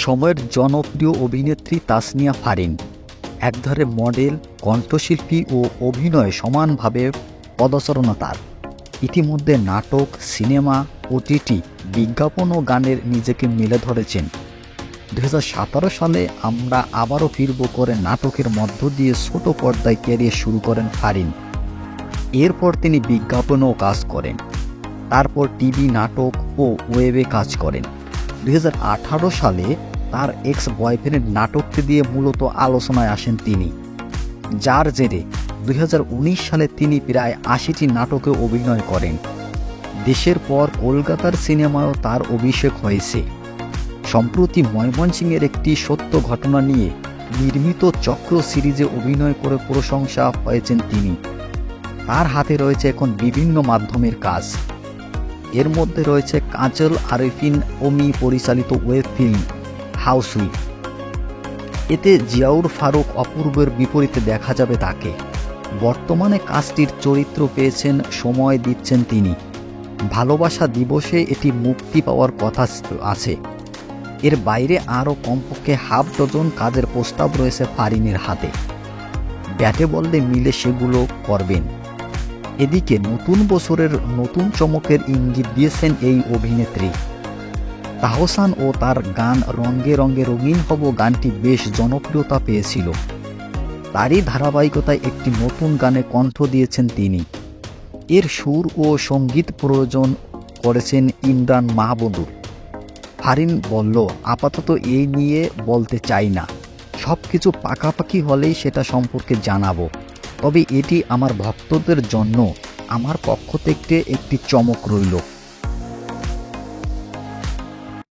সময়ের জনপ্রিয় অভিনেত্রী তাসনিয়া ফারিন একধারে মডেল, কণ্ঠশিল্পী ও অভিনয়ে সমানভাবে পদচারণা তার। ইতিমধ্যে নাটক, সিনেমা, ওটিটি, বিজ্ঞাপন ও গানের নিজেকে মেলে ধরেছেন। 2017 সালে আমরা আবারও ফিরব করে নাটকের মধ্য দিয়ে ছোট পর্দায় ক্যারিয়ার শুরু করেন ফারিন। এরপর তিনি বিজ্ঞাপনেও কাজ করেন, তারপর টিভি, নাটক ও ওয়েবে কাজ করেন। 2018 সালে তার এক্স বয়ফ্রেন্ড নাটকটি দিয়ে মূলত আলোচনায় আসেন তিনি, যার জেরে 2019 সালে তিনি প্রায় 80টি নাটকে অভিনয় করেন। দেশের পর কলকাতার সিনেমায়ও তার অভিষেক হয়েছে। সম্প্রতি ময়মনসিংহের একটি সত্য ঘটনা নিয়ে নির্মিত চক্র সিরিজে অভিনয় করে প্রশংসা পেয়েছেন তিনি। তার হাতে রয়েছে এখন বিভিন্ন মাধ্যমের কাজ। এর মধ্যে রয়েছে কাজল আরেফিন ওমি পরিচালিত ওয়েব ফিল্ম হাউসউইফ। এতে জিয়াউর ফারুক অপূর্বের বিপরীতে দেখা যাবে তাকে। বর্তমানে কাজটির চরিত্র পেয়েছেন, সময় দিচ্ছেন তিনি। ভালোবাসা দিবসে এটি মুক্তি পাওয়ার কথা আছে। এর বাইরে আরও কমপক্ষে হাফ ডজন কাজের প্রস্তাব রয়েছে ফারিনের হাতে। ব্যাটে বললে মিলে সেগুলো করবেন। এদিকে নতুন বছরের নতুন চমকের ইঙ্গিত দিয়েছেন এই অভিনেত্রী। তাহসান ও তার গান রঙে রঙে রঙিন হব গানটি বেশ জনপ্রিয়তা পেয়েছিল। তারই ধারাবাহিকতায় একটি নতুন গানে কণ্ঠ দিয়েছেন তিনি। এর সুর ও সঙ্গীত প্রয়োজন করেছেন ইমরান মাহমুদুর। ফারিন বলল, আপাতত এই নিয়ে বলতে চাই না, সব কিছু পাকাপাকি হলেই সেটা সম্পর্কে জানাবো। তবে এটি আমার ভক্তদের জন্য আমার পক্ষ থেকে একটি চমক রইল।